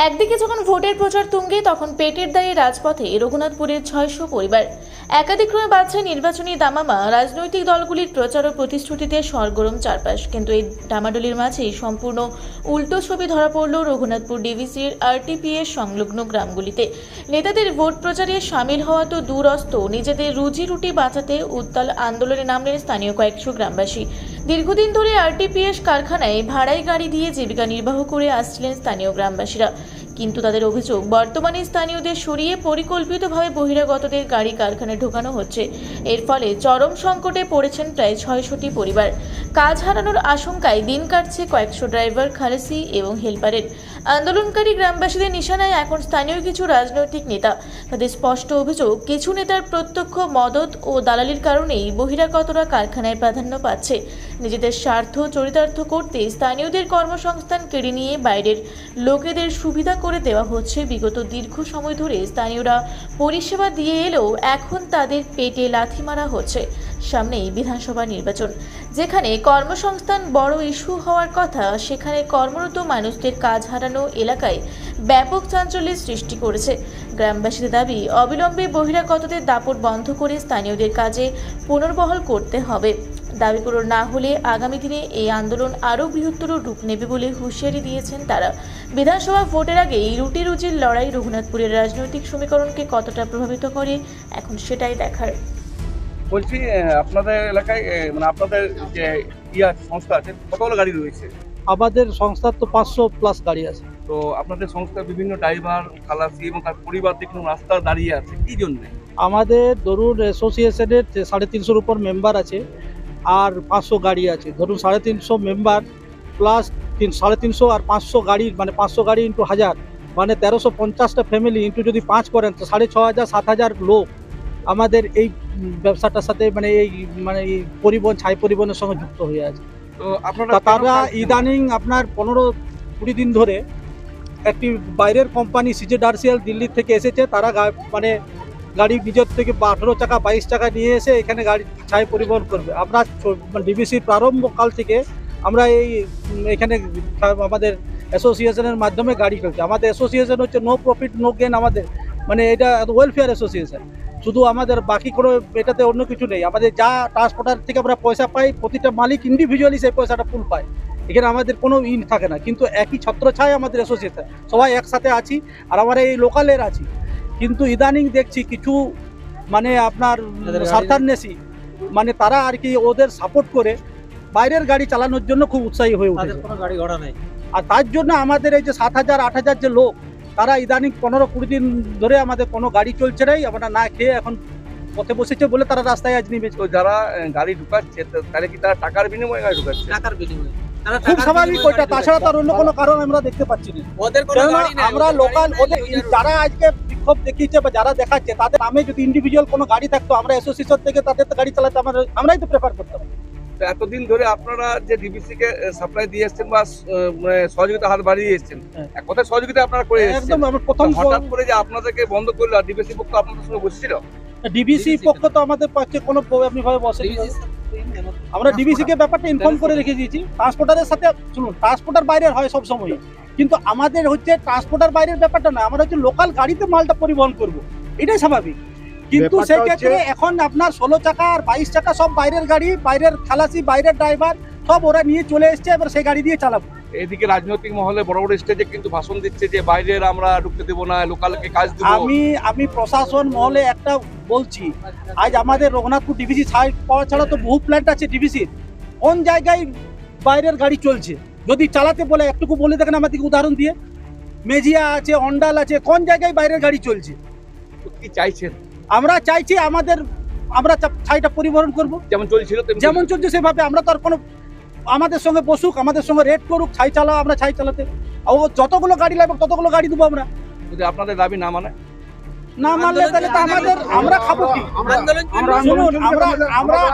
একদিকে যখন ভোটের প্রচার তুঙ্গে, তখন পেটের দায়ে রাজপথে রঘুনাথপুরের ৬০০ পরিবার। একাধিক্রমে বাড়ছে নির্বাচনী দামামা। রাজনৈতিক দলগুলির প্রচার ও প্রতিশ্রুতিতে সরগরম চারপাশ, কিন্তু এই ডামাডোলির মাঝেই সম্পূর্ণ উল্টো ছবি ধরা পড়ল রঘুনাথপুর ডিভিসির আরটিপিএস সংলগ্ন গ্রামগুলিতে। নেতাদের ভোট প্রচারে সামিল হওয়া তো দূরস্থ, নিজেদের রুজি রুটি বাঁচাতে উত্তাল আন্দোলনে নামলেন স্থানীয় কয়েকশো গ্রামবাসী। দীর্ঘদিন ধরে আরটিপিএস কারখানায় ভাড়াই গাড়ি দিয়ে জীবিকা নির্বাহ করে আসছিলেন স্থানীয় গ্রামবাসীরা, কিন্তু তাদের অভিযোগ বর্তমানে স্থানীয়দের সরিয়ে পরিকল্পিতভাবে বহিরাগতদের গাড়ি কারখানায় ঢোকানো হচ্ছে। এর ফলে চরম সংকটে পড়েছেন প্রায় ৬০০টি পরিবার। কাজ হারানোর আশঙ্কায় দিন কাটছে কয়েকশো ড্রাইভার, খালাসি এবং হেলপারের। আন্দোলনকারী গ্রামবাসীদের নিশানায় এখন স্থানীয় কিছু রাজনৈতিক নেতা। তাদের স্পষ্ট অভিযোগ, কিছু নেতার প্রত্যক্ষ মদত ও দালালির কারণেই বহিরাগতরা কারখানায় প্রাধান্য পাচ্ছে। নিজেদের স্বার্থ চরিতার্থ করতে স্থানীয়দের কর্মসংস্থান কেড়ে নিয়ে বাইরের লোকেদের সুবিধা করে দেওয়া হচ্ছে। বিগত দীর্ঘ সময় ধরে স্থানীয়রা পরিষেবা দিয়ে এলেও এখন তাদের পেটে লাথি মারা হচ্ছে। সামনেই বিধানসভা নির্বাচন, যেখানে কর্মসংস্থান বড় ইস্যু হওয়ার কথা, সেখানে কর্মরত মানুষদের কাজ হারানো এলাকায় ব্যাপক চাঞ্চল্যের সৃষ্টি করেছে। গ্রামবাসীদের দাবি, অবিলম্বে বহিরাগতদের দাপট বন্ধ করে স্থানীয়দের কাজে পুনর্বহাল করতে হবে। দাবি পূরণ না হলে আগামী দিনে এই আন্দোলন আরও বৃহত্তর রূপ নেবে বলে হুঁশিয়ারি দিয়েছেন তারা। বিধানসভা ভোটের আগেই রুটি রুজির লড়াই রঘুনাথপুরের রাজনৈতিক সমীকরণকে কতটা প্রভাবিত করে, এখন সেটাই দেখার। বলছি, আপনাদের এলাকায় মানে আপনাদের যে সংস্থা আছে, কতগুলো গাড়ি রয়েছে? আমাদের সংস্থার তো 500+ গাড়ি আছে। তো আপনাদের সংস্থার বিভিন্ন ড্রাইভার, খালাসি এবং তার পরিবার দেখুন রাস্তা দাঁড়িয়ে আছে, কি জন্য? আমাদের ধরুন অ্যাসোসিয়েশনের 350-এর উপর মেম্বার আছে, আর 500 গাড়ি আছে। ধরুন 350 মেম্বার প্লাস 350 আর 500 গাড়ি, মানে 500 গাড়ি ইন্টু 1000, মানে 1350টা ফ্যামিলি ইন্টু যদি 5 করেন তো 6500-7000 লোক আমাদের এই ব্যবসাটার সাথে মানে এই পরিবহন, ছাই পরিবহনের সঙ্গে যুক্ত হয়ে আছে। তো আপনারা তারা ইদানিং আপনার 15-20 দিন ধরে একটি বাইরের কোম্পানি সিজেডারসিএল দিল্লি থেকে এসেছে। তারা মানে গাড়ি নিজের থেকে 18 চাকা 22 চাকা নিয়ে এসে এখানে গাড়ি ছাই পরিবহন করবে। আমরা ডিবিসির প্রারম্ভকাল থেকে আমরা এখানে আমাদের অ্যাসোসিয়েশনের মাধ্যমে গাড়ি চলছে। আমাদের অ্যাসোসিয়েশন হচ্ছে নো প্রফিট নো গেন, আমাদের মানে এটা ওয়েলফেয়ার অ্যাসোসিয়েশন। শুধু আমাদের বাকি কোনো এটাতে অন্য কিছু নেই। আমাদের যা ট্রান্সপোর্টার থেকে আমরা পয়সা পাই, প্রতিটা মালিক ইন্ডিভিজুয়ালি সেই পয়সাটা ফুল পায়। এখানে আমাদের কোনো থাকে না, কিন্তু একই ছত্রছায়ায় আমাদের অ্যাসোসিয়েশন, সবাই একসাথে আছি আর আমরা এই লোকালের আছি। কিন্তু ইদানিং দেখছি কিছু মানে আপনার স্বার্থান্বেষী মানে তারা আর কি ওদের সাপোর্ট করে বাইরের গাড়ি চালানোর জন্য খুব উৎসাহী হয়ে উঠেছে। কোনো গাড়ি ঘোড়া নেই, আর তার জন্য আমাদের এই যে 7000-8000 যে লোক, তারা ইদানিং 15-20 দিন ধরে আমাদের কোনো গাড়ি চলছে নাই। আমরা না খেয়ে এখন পথে বসেছে বলে তারা রাস্তায় আজ নেমেছে। তো যারা গাড়ি ঢুকাচ্ছে তাহলে কি তারা টাকার বিনিময়ে গাড়ি ঢুকাচ্ছে? টাকার বিনিময়ে খুব স্বাভাবিক ওইটা, তাছাড়া তার অন্য কোনো কারণ আমরা দেখতে পাচ্ছি না। ওদের কোনো গাড়ি নেই, আমরা লোকাল ওদের যারা আজকে বিক্ষোভ দেখিয়েছে বা যারা দেখাচ্ছে তাদের নামে যদি ইন্ডিভিজুয়াল কোনো গাড়ি থাকতো, আমরা অ্যাসোসিয়েশন থেকে তাদের গাড়ি চালাতে আমরাই তো প্রেফার করতাম। তো এতদিন ধরে আপনারা যে ডিবিসি কে সাপ্লাই দিয়ে এসেছেন বা সহযোগিতা হাত বাড়িয়ে এসেছেন, এক কথায় সহযোগিতা আপনারা করে এসেছেন। একদম আমরা প্রথম হঠাৎ করে যে আপনাদেরকে বন্ধ করলো, আর ডিবিসি পক্ষ আপনাদের সঙ্গে বসেছিল? ডিবিসি পক্ষ তো আমাদের পক্ষে কোনো আপনি ভাবে বসে, আমরা ডিবিসি কে ব্যাপারটা ইনফর্ম করে রেখে দিয়েছি। ট্রান্সপোর্টারের সাথে শুনুন, ট্রান্সপোর্টার বাইরের হয় সব সময়, কিন্তু আমাদের হচ্ছে ট্রান্সপোর্টার বাইরের ব্যাপারটা না, আমরা হচ্ছে লোকাল গাড়িতে মালটা পরিবহন করব, এটাই স্বাভাবিক। কিন্তু সেই ক্ষেত্রে এখন আপনার 16 চাকা আর 22 চাকা সব বাইরের গাড়ি, বাইরের খালাসি, বাইরের ড্রাইভার সব ওরা নিয়ে চলে এসছে, এবার সেই গাড়ি দিয়ে চালাবো। এদিকে রাজনৈতিক মহলে বড় বড় স্টেজে কিন্তু ভাষণ দিচ্ছে যে বাইরের আমরা ঢুকতে দেবো না, লোকালকে কাজ দেবো। আমি প্রশাসন মহলে একটা বলছি, আজ আমাদের রঘুনাথপুর ডিভিসি ছাই পাওয়া ছাড়া তো বহু প্ল্যান্ট আছে ডিভিসির, কোন জায়গায় বাইরের গাড়ি চলছে যদি চালাতে বলে একটুকু বলে দেখেন আমাদেরকে উদাহরণ দিয়ে। মেজিয়া আছে, অন্ডাল আছে, কোন জায়গায় বাইরের গাড়ি চলছে? কি চাইছেন? আমরা চাইছি আমরা ছাইটা পরিবহন করব যেমন চলছিল, যেমন চলছে সেভাবে। আমরা তো আর কোনো আমাদের সঙ্গে বসুক, আমাদের সঙ্গে রেড করুক, ছাই চালাও, আমরা ছাই চালাতে ও যতগুলো গাড়ি লাগবে ততগুলো গাড়ি দেবো আমরা। যদি আপনাদের দাবি না মানলে তাহলে তো আমরা খাবো কি? শুনুন, আমরা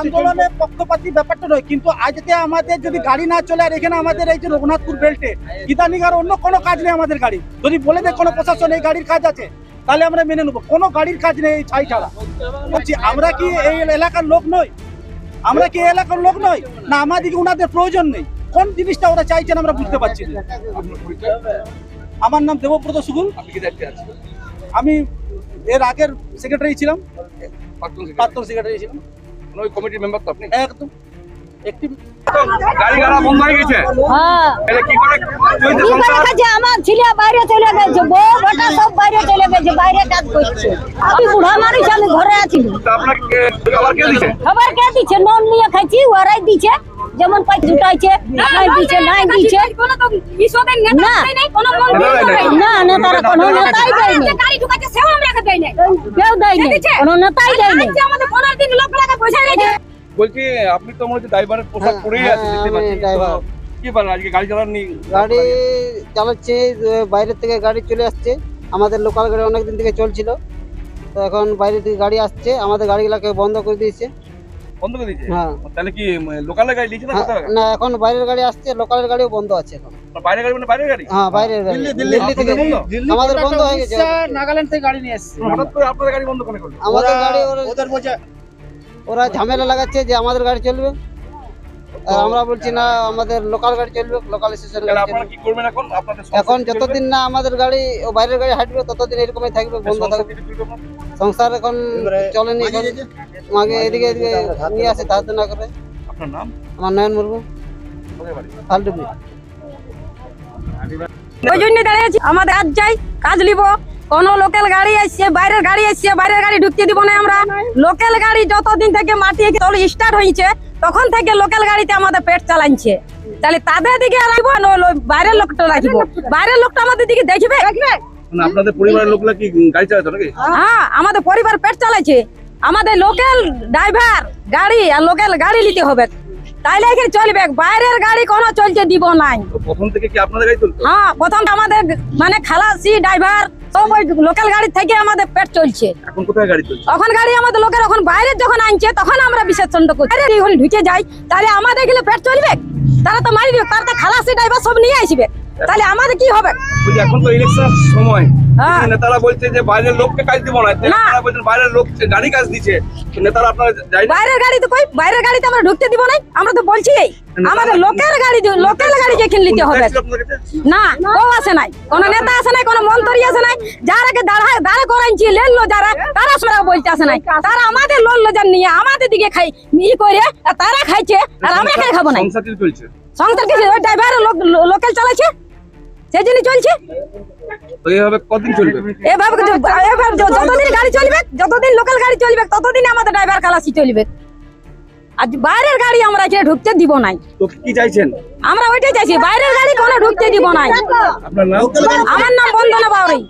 আন্দোলনের পক্ষপাতী ব্যাপারটা নয়, কিন্তু আজকে আমাদের যদি গাড়ি না চলে, আর এখানে আমাদের এই যে রঘুনাথপুর বেল্টে ইদানিং আর অন্য কোনো কাজ নেই আমাদের গাড়ি, যদি বলে দেয় কোনো প্রশাসন এই গাড়ির কাজ আছে তাহলে আমরা মেনে নেবো। কোনো গাড়ির কাজ নেই এই ছাই ছাড়া। বলছি, আমরা কি এই এলাকার লোক নই? আমরা কি এই এলাকার লোক নই? না আমাদেরকে ওনাদের প্রয়োজন নেই? কোন জিনিসটা ওরা চাইছেন আমরা বুঝতে পারছি না। আপনার পরিচয়? আমার নাম দেবব্রত সুগুল, আপনি কি দায়িত্বে আছেন? আমি এর আগের সেক্রেটারি ছিলাম, প্রাক্তন সেক্রেটারি ছিলাম। ওই কমিটির মেম্বার তো আপনি? একদম একটি গাড়ি ঘোড়া বন্ধ হয়ে গেছে, হ্যাঁ তাহলে কি করে চলছে কি করে সংসার? খাচ্ছে? আমার ছেলে বাইরে চলে গেছে, বউ বেটা সব বাইরে চলে গেছে, বাইরে কাজ করছে। আমি বুড়া মানুষ, আমি ঘরে আছি। তা আপনার খাবার কে দিচ্ছে? খাবার কে দিচ্ছে? নন নিয়ে খাইছি, ওরাই দিচ্ছে। যেমন পাই জুটাইছে, নাই দিচ্ছে, নাই দিচ্ছে। না না, নেতারা কোনো নেতাই দেয়নি, কেউ দেয়নি, কোনো নেতাই দেয়নি। বলছি আপনি তো মনে হচ্ছে ড্রাইভারের পোশাক পরেই আছেন, দেখতে আমি পাচ্ছি। driver। তো কি বলেন, আজকে গাড়ি চালাননি? গাড়ি চালাচ্ছে, বাইরের থেকে গাড়ি চলে আসছে। আমাদের লোকাল গাড়ি অনেক দিন থেকে চলছিল, তো এখন বাইরে থেকে গাড়ি আসছে, আমাদের গাড়িগুলোকে বন্ধ করে দিয়েছে। বন্ধ করে দিয়েছে? হ্যাঁ। তাহলে কি লোকালে গাড়ি দিয়েছে না কোথাও? না, এখন বাইরের গাড়ি আসছে, লোকালের গাড়িও বন্ধ আছে এখন। বাইরে গাড়ি মানে বাইরের গাড়ি? হ্যাঁ, বাইরের গাড়ি দিল্লি থেকে আমাদের বন্ধ হয়ে গেছে। নাগাল্যান্ড থেকে গাড়ি নিয়ে এসেছে। হঠাৎ করে আপনাদের গাড়ি বন্ধ করে করলো? আমাদের গাড়ি ওদের বোঝা ওরা ঝামেলা লাগাচ্ছে যে আমাদের গাড়ি চলবে, আর আমরা বলছি না, আমাদের লোকাল গাড়ি চলবে, লোকাল স্টেশন তাহলে গাড়ি আপনারা চলবে। কি করবেন এখন? আপনাদের এখন যতদিন না আমাদের গাড়ি ও বাইরের গাড়ি হাঁটবে, ততদিন এরকমই থাকবে, বন্ধ থাকবে। সংসার এখন চলেনি, এখন আগে এদিকে এদিকে নিয়ে আসে তাহাতে না করে। আপনার নাম? আমার নয়ন মুর্মু, কোথায় বাড়ি? ফালডুবি। ওই জন্য দাঁড়িয়েছি, আমাদের আজ যাই কাজ নিব। কোন লোকাল গাড়ি আসছে, বাইরের গাড়ি আসছে, বাইরের গাড়ি ঢুকতে দিব না আমরা। লোকাল গাড়ি যতদিন থেকে মাটি তলে স্টার্ট হয়েছে, তখন থেকে লোকাল গাড়িতে আমাদের পেট চালাচ্ছে। তাহলে তাদের দিকে রাখবো, বাইরের লোকটা রাখবো। বাইরের লোকটা আমাদের দিকে দেখবে। মানে আপনাদের পরিবারের লোকরা কি গাড়ি চালাতো নাকি? হ্যাঁ, আমাদের পরিবার পেট চালাচ্ছে। আমাদের লোকাল ড্রাইভার গাড়ি আর লোকাল গাড়ি নিতে হবে, তাইলে এখানে চলবে। বাইরের গাড়ি কোনো চলতে দিব নাই। তো প্রথম থেকে কি আপনাদের গাড়ি চলতো? হ্যাঁ, প্রথম আমাদের মানে খালাসি ড্রাইভার সব ওই লোকাল গাড়ি থেকে আমাদের পেট চলছে। এখন কোথায় গাড়ি চলছে? এখন গাড়ি আমাদের লোকের এখন বাইরে যখন আনছে, তখন আমরা বিশেষ চন্ড করছি। বাইরে যখন ঢুকে যাই, তাহলে আমাদের গেলে পেট চলবে? তারা তো মারি দিবে, তারা তো খালাসি ড্রাইভার সব নিয়ে আসবে, তাহলে আমাদের কি হবে? বলছি এখন তো ইলেকশন সময়, হ্যাঁ। নেতারা বলছে যে বাইরের লোককে কাজ দিব না, নেতারা বলছেন বাইরের লোক গাড়ি কাজ দিচ্ছে, তো নেতারা আপনারা যাই না? বাইরের গাড়ি তো কই, বাইরের গাড়িতে আমরা ঢুকতে দিব না। আমরা তো বলছি আমাদের লোকের গাড়ি যেখানে নিতে হবে। দেখছিল আপনার কাছে? না, কেউ আসে নাই, কোন নেতা আসে নাই, কোন মন্ত্রী আসে নাই। যারাকে দাঁড়া করাইছি লেনলো যারা, তারা সবাই বলতে আসে নাই। তারা আমাদের লোল যার নিয়ে আমাদের দিকে খাই ই করে, আর তারা খাইছে আর আমরা খাই খাবো না। সংসার কি চলছে? সংসার কিছু ওই ড্রাইভার লোকাল চালাচ্ছে, সেই জন্য চলছে। তো এইভাবে কতদিন চলবে? এভাবে যতদিন গাড়ি চলবে, যতদিন লোকাল গাড়ি চলবে, ততদিন আমাদের ড্রাইভার খালাসি চলবে। আর বাইরের গাড়ি আমরা এখানে ঢুকতে দিব নাই। তো কি চাইছেন? আমরা ওইটাই চাইছি, বাইরের গাড়ি কোনো ঢুকতে দিব নাই। আপনার নাম? আমার নাম বন্দনা বাউরি।